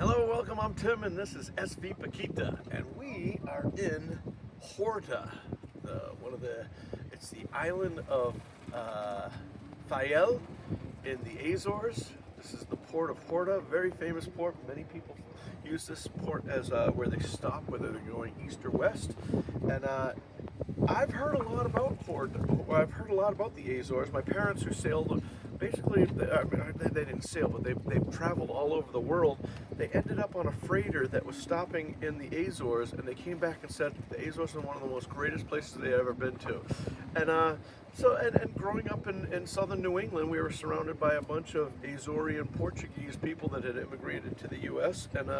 Hello, welcome. I'm Tim, and this is SV Paquita, and we are in Horta, it's the island of Fayel in the Azores. This is the port of Horta, very famous port. Many people use this port as where they stop, whether they're going east or west. And I've heard a lot about Horta. Well, I've heard a lot about the Azores. My parents who sailed, basically, they didn't sail, but they've traveled all over the world. They ended up on a freighter that was stopping in the Azores, and they came back and said the Azores are one of the most greatest places they've ever been to. And and growing up in southern New England, we were surrounded by a bunch of Azorean Portuguese people that had immigrated to the U.S. And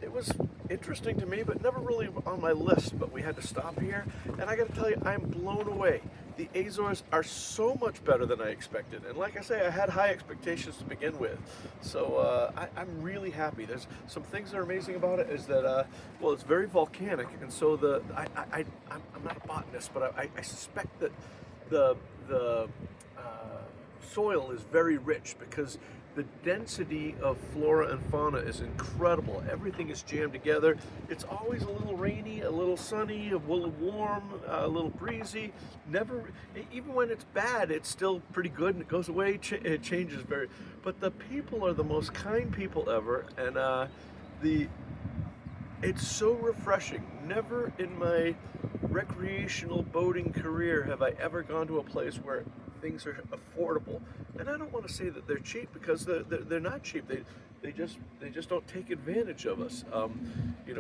it was interesting to me, but never really on my list. But we had to stop here, and I got to tell you, I'm blown away. The Azores are so much better than I expected, and like I say, I had high expectations to begin with. So I'm really happy. There's some things that are amazing about it. Is that well, it's very volcanic, and so I'm not a botanist, but I suspect that the soil is very rich because the density of flora and fauna is incredible. Everything is jammed together. It's always a little rainy, a little sunny, a little warm, a little breezy. Never, even when it's bad, it's still pretty good and it goes away. It changes very. But the people are the most kind people ever, and it's so refreshing. Never in my recreational boating career have I ever gone to a place where things are affordable. And I don't want to say that they're cheap, because they're not cheap. They just don't take advantage of us. We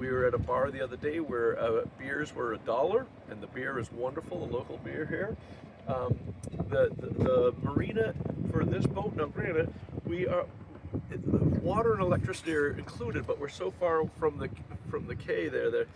were at a bar the other day where beers were $1, and the beer is wonderful, the local beer here. The marina for this boat, now granted, water and electricity are included, but we're so far from the quay there that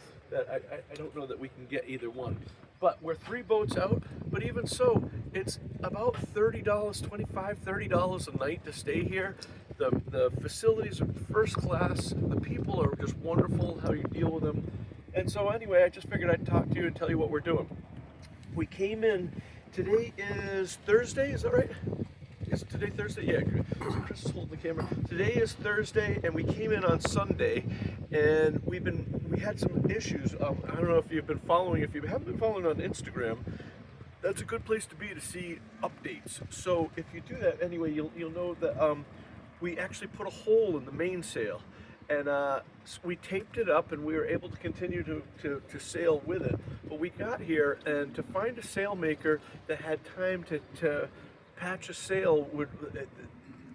I don't know that we can get either one. But we're 3 boats out, but even so, it's about $30, $25, $30 a night to stay here. The facilities are first class, the people are just wonderful, how you deal with them. And so anyway, I just figured I'd talk to you and tell you what we're doing. We came in, today is Thursday, is that right? Is today Thursday? Yeah, so Chris is holding the camera. Today is Thursday, and we came in on Sunday, and we had some issues. I don't know if you've been following. If you haven't been following on Instagram, that's a good place to be to see updates. So if you do that anyway, you'll know that we actually put a hole in the mainsail, and we taped it up, and we were able to continue to sail with it. But we got here, and to find a sailmaker that had time to patch a sail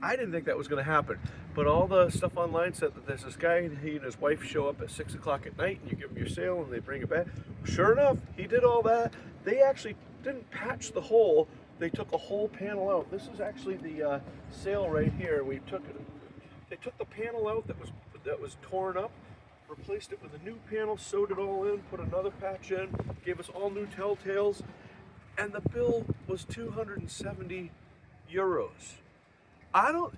I didn't think that was going to happen, but all the stuff online said that there's this guy, and he and his wife show up at 6 o'clock at night, and you give them your sail and they bring it back. Sure enough, he did all that. They actually didn't patch the hole, they took a whole panel out. This is actually the sail right here. They took the panel out that was torn up, replaced it with a new panel, sewed it all in, put another patch in, gave us all new telltales, and the bill was 270 euros.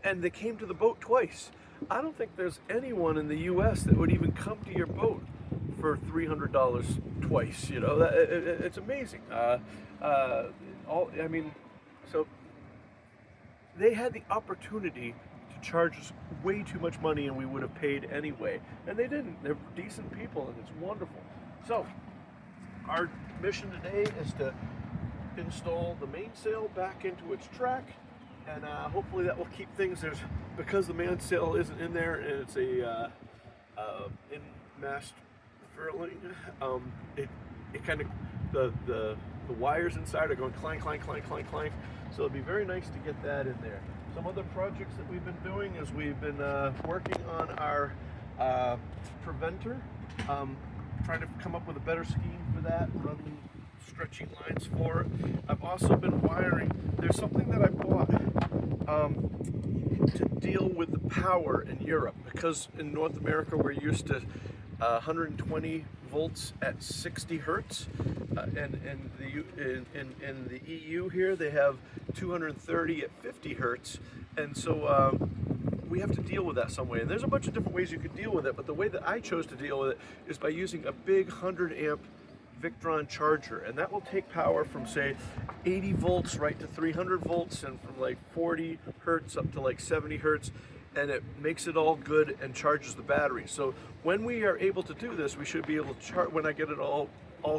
And they came to the boat twice. I don't think there's anyone in the U.S. that would even come to your boat for $300 twice. It's amazing. So they had the opportunity to charge us way too much money, and we would have paid anyway. And they didn't. They're decent people, and it's wonderful. So our mission today is to install the mainsail back into its track, and hopefully that will keep things because the mainsail isn't in there, and it's a in-mast furling. It kind of the wires inside are going clank, clank, clank, clank, clank. So it'd be very nice to get that in there. Some other projects that we've been doing is we've been working on our preventer, trying to come up with a better scheme for that, running stretchy lines for it. I've also been wiring. There's something that I bought to deal with the power in Europe, because in North America we're used to 120 volts at 60 hertz, and in the EU here they have 230 at 50 hertz, and so we have to deal with that some way. And there's a bunch of different ways you could deal with it, but the way that I chose to deal with it is by using a big 100 amp Victron charger, and that will take power from say 80 volts right to 300 volts, and from like 40 hertz up to like 70 hertz. and it makes it all good and charges the battery. So when we are able to do this, we should be able to charge, when I get it all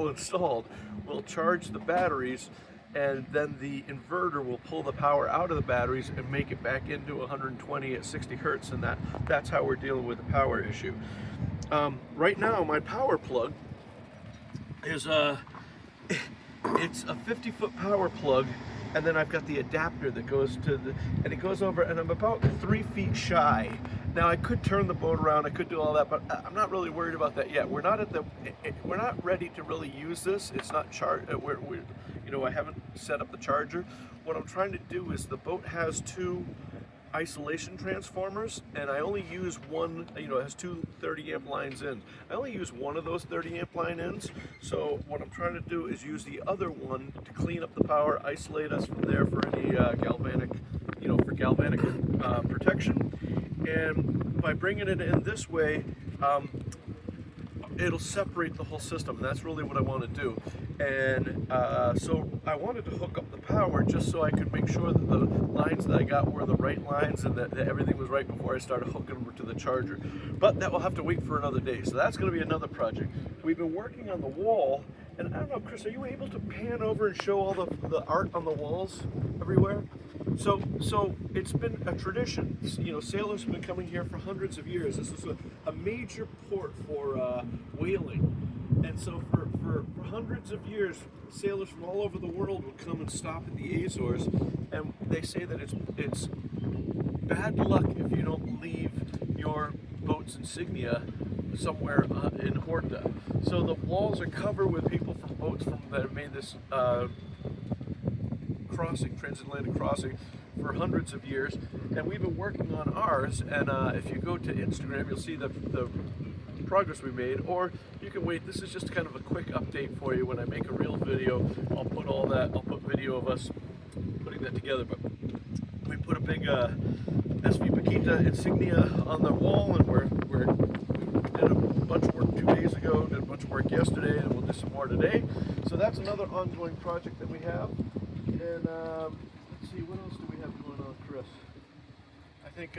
installed, we'll charge the batteries, and then the inverter will pull the power out of the batteries and make it back into 120 at 60 hertz, and that's how we're dealing with the power issue. Right now, my power plug is it's a 50-foot power plug, and then I've got the adapter that goes to and it goes over, and I'm about 3 feet shy. Now I could turn the boat around, I could do all that, but I'm not really worried about that yet. We're not ready to really use this. It's not I haven't set up the charger. What I'm trying to do is, the boat has 2 isolation transformers, and I only use one. It has 2 30 amp lines in. I only use one of those 30 amp line ins. So what I'm trying to do is use the other one to clean up the power, isolate us from there for any galvanic protection. And by bringing it in this way, it'll separate the whole system, and that's really what I want to do. And so I wanted to hook up the power just so I could make sure that the lines that I got were the right lines, and that everything was right before I started hooking them to the charger. But that will have to wait for another day, so that's going to be another project. We've been working on the wall, and I don't know, Chris, are you able to pan over and show all the art on the walls everywhere? So it's been a tradition. Sailors have been coming here for hundreds of years. This is a major port for whaling. And so for hundreds of years, sailors from all over the world would come and stop at the Azores, and they say that it's bad luck if you don't leave your boat's insignia somewhere in Horta. So the walls are covered with people from boats that have made this transatlantic crossing for hundreds of years, and we've been working on ours. And if you go to Instagram, you'll see the progress we made, or you can wait. This is just kind of a quick update for you. When I make a real video, I'll put video of us putting that together. But we put a big SV Paquita insignia on the wall, and we did a bunch of work 2 days ago, did a bunch of work yesterday, and we'll do some more today. So that's another ongoing project that we have. And let's see, what else do we have going on, Chris? I think,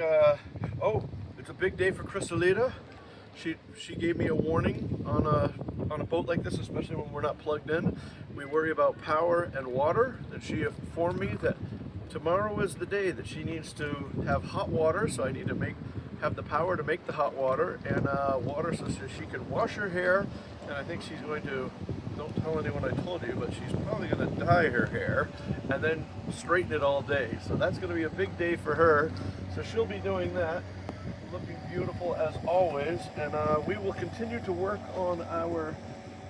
it's a big day for Chrysalida. She gave me a warning on a boat like this, especially when we're not plugged in. We worry about power and water, and she informed me that tomorrow is the day that she needs to have hot water, so I need to have the power to make the hot water, and water so she can wash her hair. And I think she's going to, don't tell anyone I told you, but she's probably going to dye her hair and then straighten it all day. So that's going to be a big day for her. So she'll be doing that, looking beautiful as always. And we will continue to work on our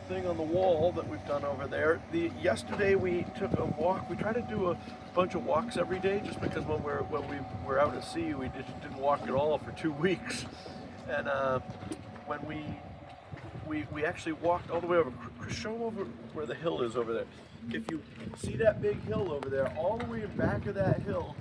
thing on the wall that we've done over there. Yesterday we took a walk. We try to do a bunch of walks every day, just because when we were out at sea, we didn't walk at all for 2 weeks. And when we actually walked all the way over. Show them over where the hill is over there. If you see that big hill over there, all the way in back of that hill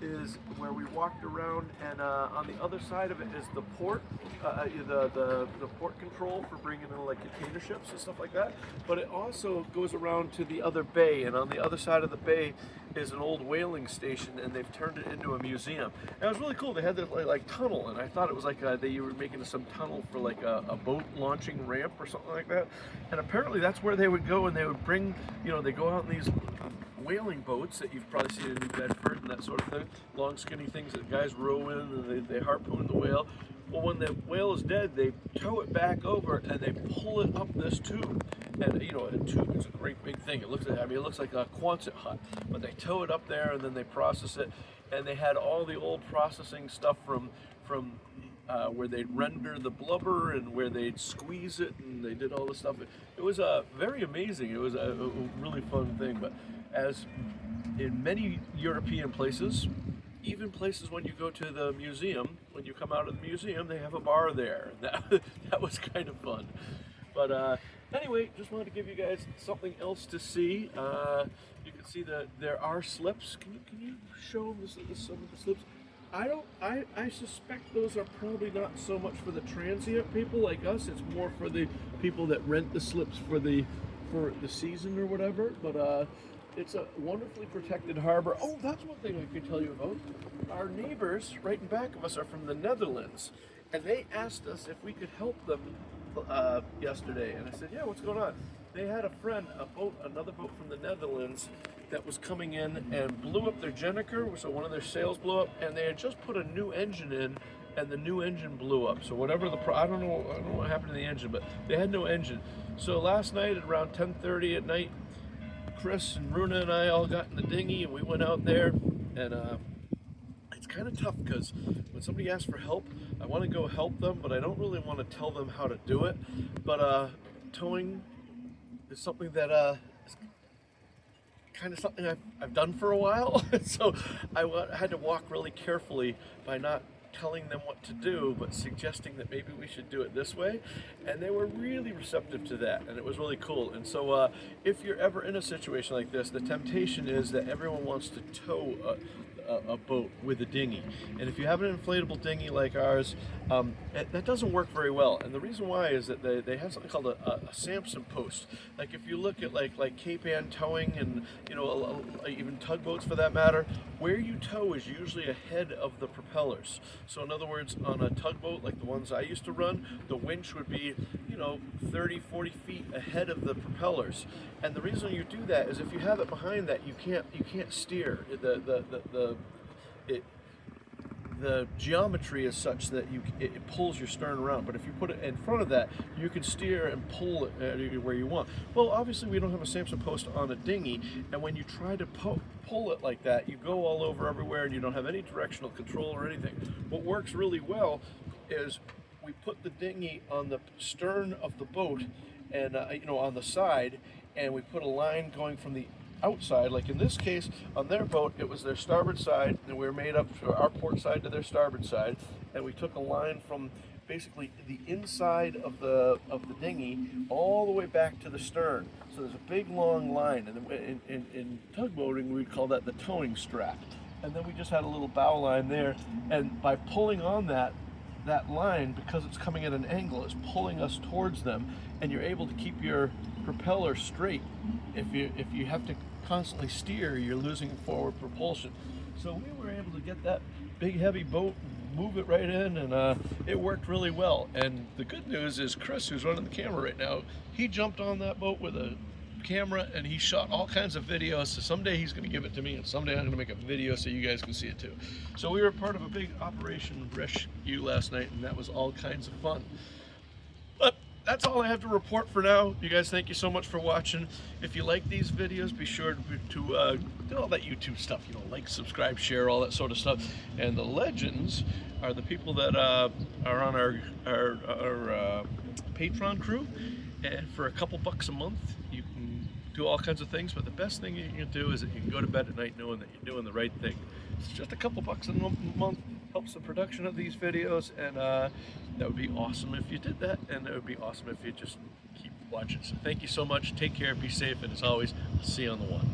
is where we walked around, and on the other side of it is the port, the port control for bringing in like container ships and stuff like that. But it also goes around to the other bay, and on the other side of the bay is an old whaling station, and they've turned it into a museum. And it was really cool. They had this like tunnel, and I thought it was like they were making some tunnel for like a boat launching ramp or something like that. And apparently that's where they would go, and they would bring, they go out in these whaling boats that you've probably seen in New Bedford and that sort of thing, long skinny things that guys row in, and they harpoon the whale. Well, when the whale is dead, they tow it back over and they pull it up this tube. And a tube is a great big thing. It looks like a Quonset hut, but they tow it up there and then they process it. And they had all the old processing stuff from where they'd render the blubber and where they'd squeeze it, and they did all this stuff. It was very amazing. It was a really fun thing. But as in many European places, even places when you go to the museum, when you come out of the museum, they have a bar there. That was kind of fun. But anyway, just wanted to give you guys something else to see. You can see that there are slips. Can you show them some of the slips? I suspect those are probably not so much for the transient people like us. It's more for the people that rent the slips for the season or whatever. But It's a wonderfully protected harbor. Oh, that's one thing I could tell you about. Our neighbors right in back of us are from the Netherlands, and they asked us if we could help them yesterday. And I said, yeah, what's going on? They had a friend, another boat from the Netherlands that was coming in and blew up their Jenniker, so one of their sails blew up, and they had just put a new engine in, and the new engine blew up. So whatever I don't know what happened to the engine, but they had no engine. So last night at around 10:30 at night, Chris and Runa and I all got in the dinghy and we went out there, and it's kind of tough because when somebody asks for help, I want to go help them, but I don't really want to tell them how to do it. But towing is something that is kind of something I've done for a while. So I had to walk really carefully by not telling them what to do, but suggesting that maybe we should do it this way, and they were really receptive to that, and it was really cool. And so if you're ever in a situation like this, the temptation is that everyone wants to tow a boat with a dinghy, and if you have an inflatable dinghy like ours, that doesn't work very well. And the reason why is that they have something called a Samson post. Like if you look at like Cape Ann towing, and even tugboats for that matter, where you tow is usually ahead of the propellers. So in other words, on a tugboat like the ones I used to run, the winch would be 30-40 feet ahead of the propellers. And the reason you do that is if you have it behind that, you can't steer. The geometry is such that it pulls your stern around, but if you put it in front of that, you can steer and pull it where you want. Well, obviously we don't have a Samson post on a dinghy, and when you try to pull it like that, you go all over everywhere and you don't have any directional control or anything. What works really well is we put the dinghy on the stern of the boat and on the side, and we put a line going from the outside. Like in this case, on their boat, it was their starboard side, and we were made up to our port side to their starboard side, and we took a line from basically the inside of the dinghy all the way back to the stern. So there's a big long line, and in tugboating we call that the towing strap. And then we just had a little bow line there, and by pulling on that line, because it's coming at an angle, it's pulling us towards them, and you're able to keep your propeller straight. If you have to constantly steer, you're losing forward propulsion. So we were able to get that big heavy boat, move it right in, and it worked really well. And the good news is Chris, who's running the camera right now, he jumped on that boat with a camera and he shot all kinds of videos. So someday he's going to give it to me, and someday I'm going to make a video so you guys can see it too. So we were part of a big Operation Rescue last night, and that was all kinds of fun. But that's all I have to report for now. You guys, thank you so much for watching. If you like these videos, be sure to do all that YouTube stuff, like, subscribe, share, all that sort of stuff. And the legends are the people that are on our Patreon crew, and for a couple bucks a month you can do all kinds of things. But the best thing you can do is that you can go to bed at night knowing that you're doing the right thing. It's just a couple bucks a month, helps the production of these videos, and that would be awesome if you did that, and it would be awesome if you just keep watching. So thank you so much, take care, be safe, and as always, I'll see you on the one.